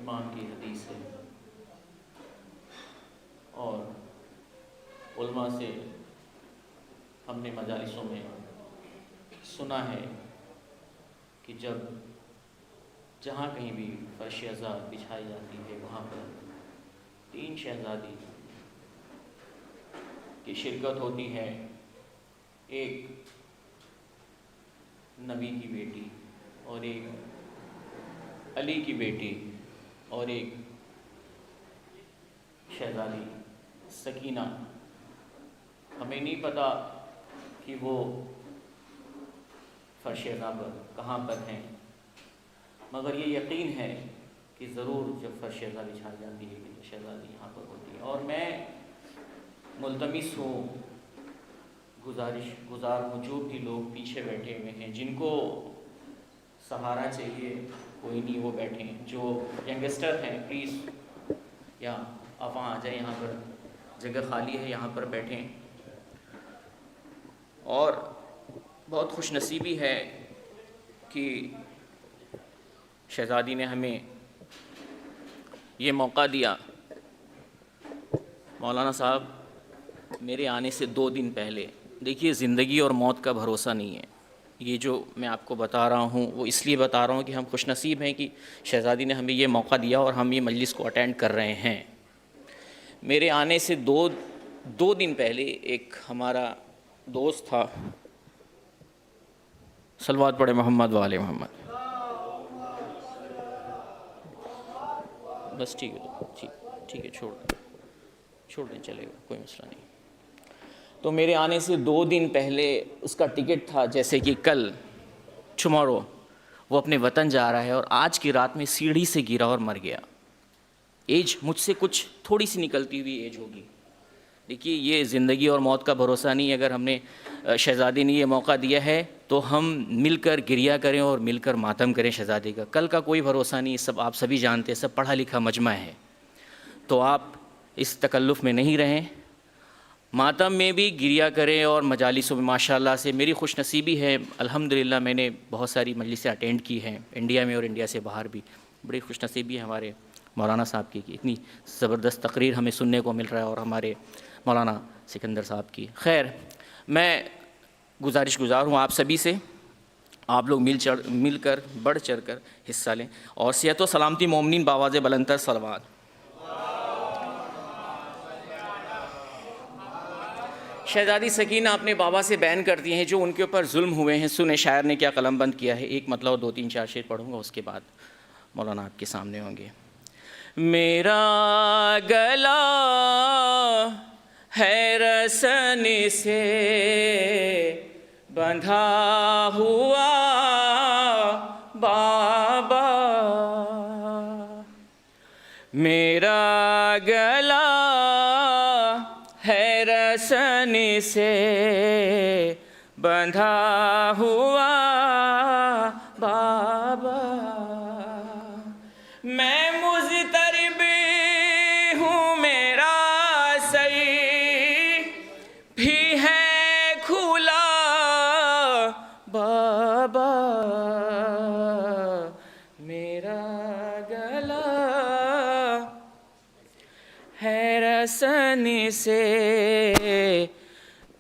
इमाम की हदीस है और उलमा से हमने मजालिसों में सुना है कि जब जहाँ कहीं भी फर्श आज़ाद बिछाई जाती है वहाँ पर 3 शहज़ादी की शिरकत होती है। एक नबी की बेटी और एक अली की बेटी और एक शहज़ादी सकीना। हमें नहीं पता कि वो फर्श-ए-ज़ा पर कहाँ पर हैं, मगर ये यकीन है कि ज़रूर जब फर्श-ए-ज़ा बिछाई जाती है कि तो शहज़ादी यहाँ पर होती है। और मैं मुल्तमिस हूँ, गुज़ार हूँ, जो भी लोग पीछे बैठे हुए हैं जिनको सहारा चाहिए, कोई नहीं वो बैठें। जो यंगस्टर हैं प्लीज़ या आप वहाँ आ जाएं, यहाँ पर जगह खाली है, यहाँ पर बैठें। और बहुत खुशनसीबी है कि शहज़ादी ने हमें ये मौका दिया। मौलाना साहब मेरे आने से 2 दिन पहले, देखिए ज़िंदगी और मौत का भरोसा नहीं है। ये जो मैं आपको बता रहा हूँ वो इसलिए बता रहा हूँ कि हम खुशनसीब हैं कि शहज़ादी ने हमें ये मौका दिया और हम ये मजलिस को अटेंड कर रहे हैं। मेरे आने से दो दिन पहले एक हमारा दोस्त था, सलवात पढ़े मोहम्मद वाले मोहम्मद, बस ठीक है, ठीक है, छोड़ दें, चलेगा, कोई मसला नहीं। तो मेरे आने से 2 दिन पहले उसका टिकट था, जैसे कि कल टुमारो वो अपने वतन जा रहा है और आज की रात में सीढ़ी से गिरा और मर गया। एज मुझसे कुछ थोड़ी सी निकलती हुई एज होगी। देखिए ये ज़िंदगी और मौत का भरोसा नहीं। अगर हमने शहज़ादी ने ये मौका दिया है तो हम मिलकर गिरिया करें और मिलकर मातम करें शहज़ादी का। कल का कोई भरोसा नहीं, सब आप सभी जानते हैं, सब पढ़ा लिखा मजमा है। तो आप इस तकल्लुफ़ में नहीं रहें, मातम में भी गिरिया करें और मजालिसों में। माशाल्लाह से मेरी खुशनसीबी है, अल्हम्दुलिल्लाह मैंने बहुत सारी मजलिसें अटेंड की हैं, इंडिया में और इंडिया से बाहर भी। बड़ी खुशनसीबी है हमारे मौलाना साहब की कि इतनी ज़बरदस्त तकरीर हमें सुनने को मिल रहा है, और हमारे मौलाना सिकंदर साहब की। खैर, मैं गुज़ार हूँ आप सभी से, आप लोग मिलकर बढ़ चढ़ कर हिस्सा लें और सेहत व सलामती मोमिनीन बावाज़ बुलंदतर सलवात। शहज़ादी सकीना अपने बाबा से बयान करती हैं जो उनके ऊपर जुल्म हुए हैं। सुने शायर ने क्या कलमबंद किया है। एक मतलब और 2-3-4 शेर पढ़ूँगा, उसके बाद मौलाना आपके सामने होंगे। मेरा गला है रसन से बंधा हुआ बाबा, मेरा गला है रसन से बंधा हुआ बाबा, मैं मुज़तरिब हूँ, मेरा सर भी है खुला बाबा, मेरा गला है रसन से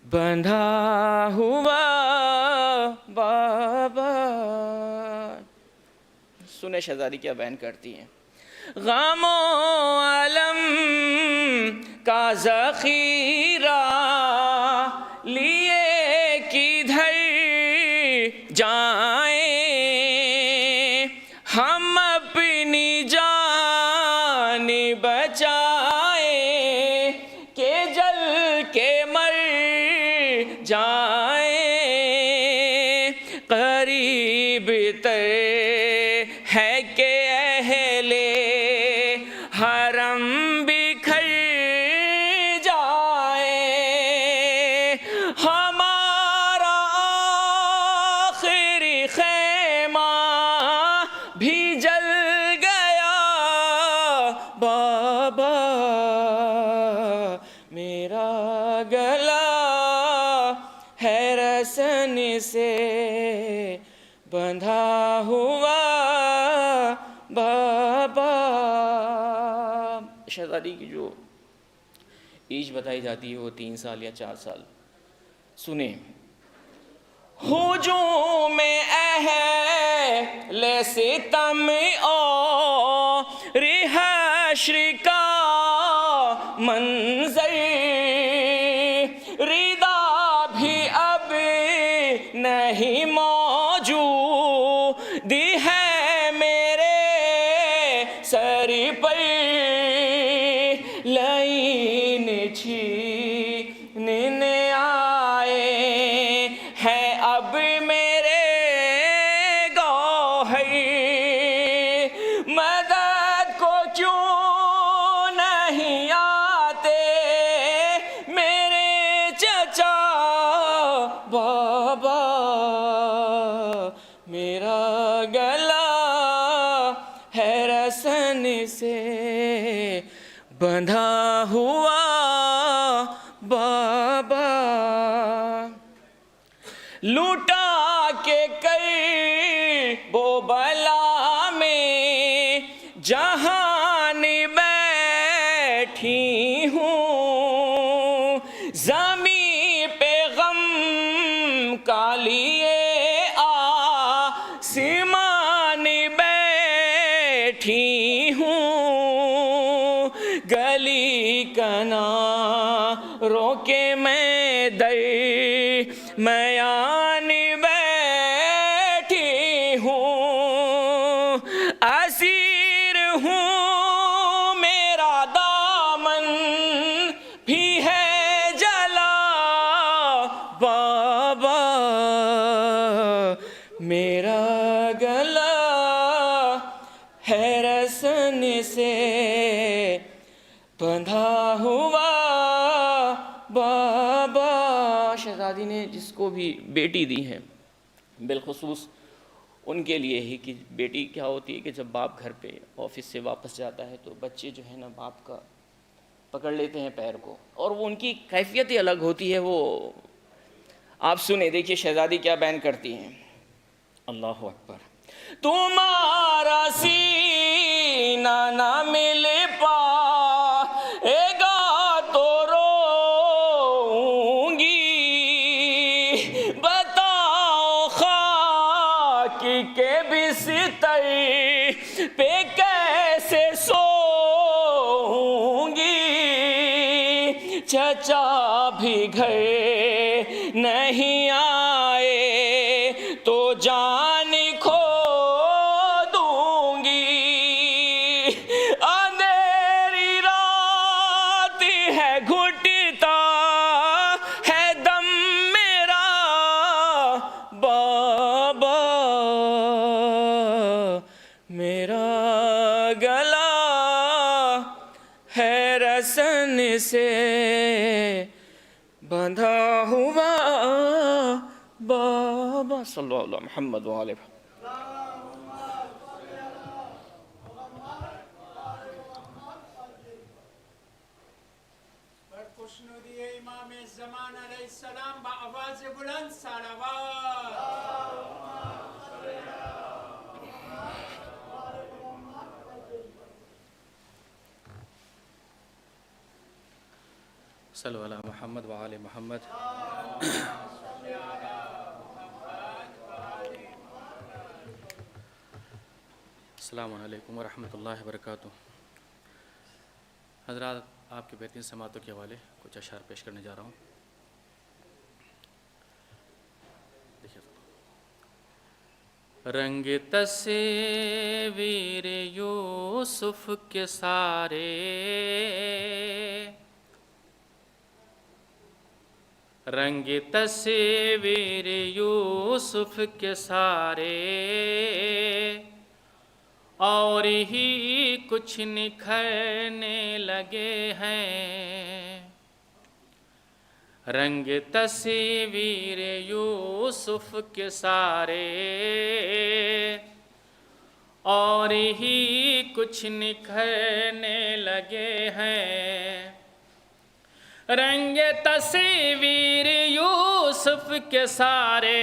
बंधा हुआ बाबा। सुने शहज़ादी क्या बयान करती हैं। ग़मो अलम का ज़ख़ीरा लिए किधर जाएं, हम अपनी जान बचाए के जल के मर जाए, करीब तर है के अहले हरम बिखर जाए, हमारा आखिरी ख़ैमा भी जल गया बाबा, मेरा गला है रसन से बंधा हुआ बाबा। शहज़ादी की जो एज बताई जाती है वो 3 साल या 4 साल। सुने, हुजूम में अहले सितम और हश्र का मंज़र, रिदा भी अब नहीं मौजूद है मेरे सर पर, लाइन छीनने आए हैं अब मेरे गौहर, मदद को क्यों नहीं आते मेरे चचा बाबा, मेरा गला है रसन से बंधा हुआ बाबा, लूटा के कई वो बला में जहान बैठी हूँ, ज़मीं पे गम का लिए आसमान बैठी हूँ, गली कनारों के मैं दर मयान बैठी हूँ, असीर हूँ मेरा दामन भी है जला बाबा, मेरा गला है रसन से बंधा हुआ बाबा। शहज़ादी ने जिसको भी बेटी दी है, बिलखुसूस उनके लिए ही, कि बेटी क्या होती है कि जब बाप घर पे ऑफिस से वापस जाता है तो बच्चे जो है ना बाप का पकड़ लेते हैं पैर को, और वो उनकी कैफियत ही अलग होती है। वो आप सुने, देखिए शहज़ादी क्या बयान करती हैं, अल्लाह अकबर, तुम्हारा सीना ना मिल पाएगा तो रोऊंगी, बताओ खाक के बिस्तर पे कैसे सोऊंगी, चचा भी घर नहीं आए तो जान खो दूंगी, अंधेरी रात है घुटता है दम मेरा बाबा, मेरा गला है रसन से बंधा हुआ बाबा। सल्लल्लाहु अलैहि मुहम्मद व आलिहि। इमाम ज़मान अलैहिस्सलाम बआवाज़ बुलंद सलावत। सल्लल्लाहु अलैहि मुहम्मद व आले मुहम्मद। अस्सलामु अलैकुम व रहमतुल्लाहि व बरकातुहू। हज़रात, आपके बेहतरीन समातों के हवाले कुछ अशार पेश करने जा रहा हूँ। देखिए, रंग तस्वीर यूसुफ के सारे, रंग तस्वीर यूसुफ के सारे, और ही कुछ निखरने लगे हैं। रंग तस्वीर यूसुफ के सारे, और ही कुछ निखरने लगे हैं। रंग तस्वीर यूसुफ के सारे,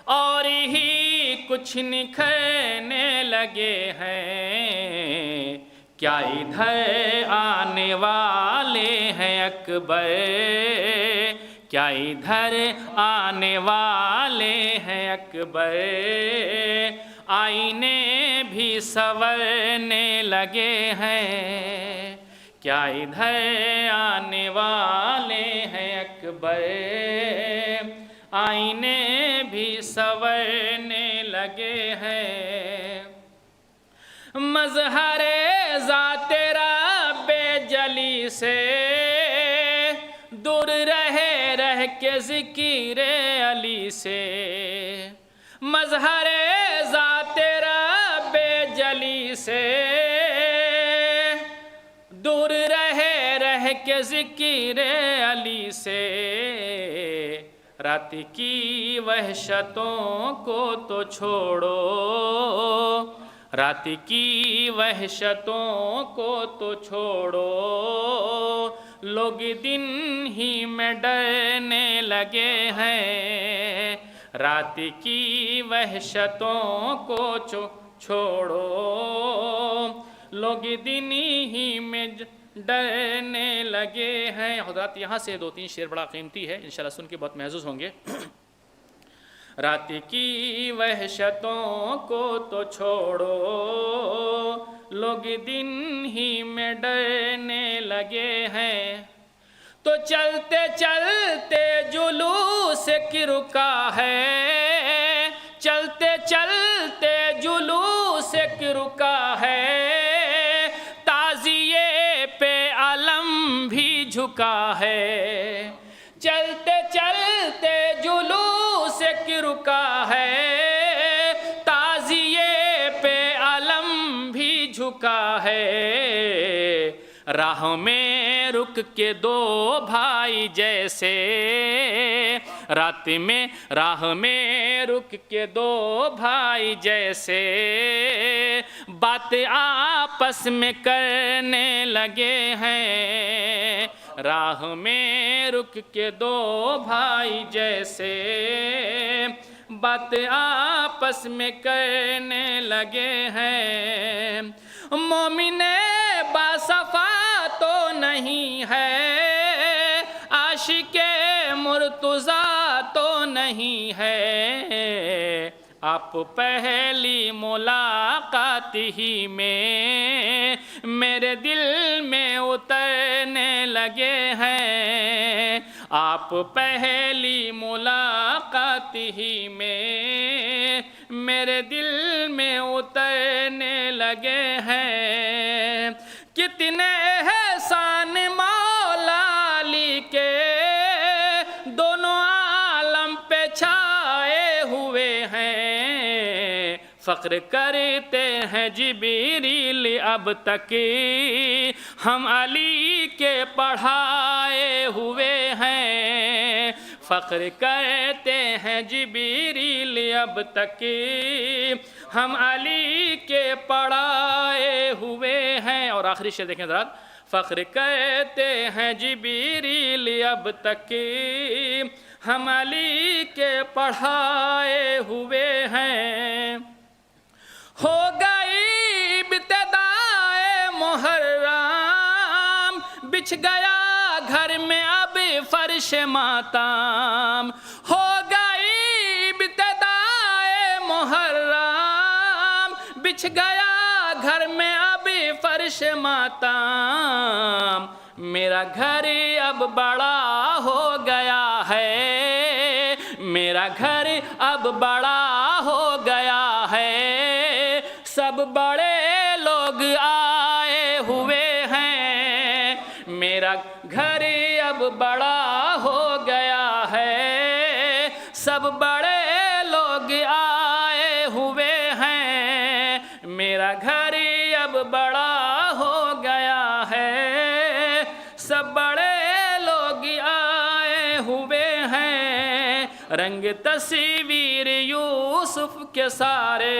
और ही कुछ निखरने लगे हैं। क्या इधर आने वाले हैं अकबर, क्या इधर आने वाले हैं अकबर, आईने भी संवरने लगे हैं, क्या इधर आने वाले हैं अकबर, आईने भी संवरने लगे हैं। मज़हरे ज़ाते रब्बे जली से दूर रह के ज़िक्र अली से, मज़हरे ज़ाते रब्बे जली से दूर रह के ज़िक्र अली से, रात की वहशतों को तो छोड़ो, रात की वहशतों को तो छोड़ो, लोग दिन ही में डरने लगे हैं, रात की वहशतों को छोड़ो, लोग दिन ही में डरने लगे हैं। हज़रात यहाँ से 2-3 शेर बड़ा कीमती है, इंशाल्लाह सुन के बहुत महसूस होंगे। रात की वहशतों को तो छोड़ो, लोग दिन ही में डरने लगे हैं, तो चलते चलते जुलूस की रुका है, चलते चलते जुलूस की रुका है, ताज़िए पे अलम भी झुका है, चलते चलते जुलूस की रुका है, ताज़िए पे अलम भी झुका है, राह में रुक के दो भाई जैसे, रात में राह में रुक के दो भाई जैसे, बात आपस में करने लगे हैं, राह में रुक के दो भाई जैसे, बात आपस में करने लगे हैं। मोमिने बासफा तो नहीं है, आशिके मुर्तज़ा तो नहीं है, आप पहली मुलाकात ही में मेरे दिल में उतरने लगे हैं, आप पहली मुलाकात ही में मेरे दिल में उतरने लगे हैं। कितने एहसान मौला अली के दोनों आलम पे छाए हुए हैं, फ़ख्र करते हैं जिब्रील अब तक हम अली के पढ़ाए हुए हैं, फ़ख्र करते हैं जिब्रील अब तक हम अली के पढ़ाए हुए हैं। और आखिरी शेर देखें ज़रा, फ़ख्र करते हैं जिब्रील अब तक हम अली के पढ़ाए हुए हैं। हो गई इब्तिदाए मुहर्रम, बिछ गया घर में अब फर्श मातम, हो गई इब्तिदाए मुहर्रम, बिछ गया घर में अब फर्श मातम, मेरा घर अब बड़ा हो गया है, मेरा घर अब बड़ा हो गया है, सब बड़े लोग आए हुए हैं, मेरा घर अब बड़ा हो गया है, सब बड़े लोग आए हुए हैं, मेरा घर अब बड़ा हो गया है, सब बड़े लोग आए हुए हैं। रंग तस्वीर यूसुफ के सारे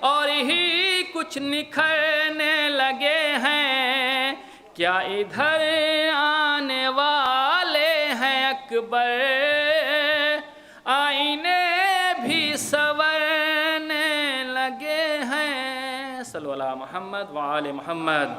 और ही कुछ निखरने लगे हैं, क्या इधर आने वाले हैं अकबर, आईने भी संवरने लगे हैं। सल्लु अला मोहम्मद व आले मोहम्मद।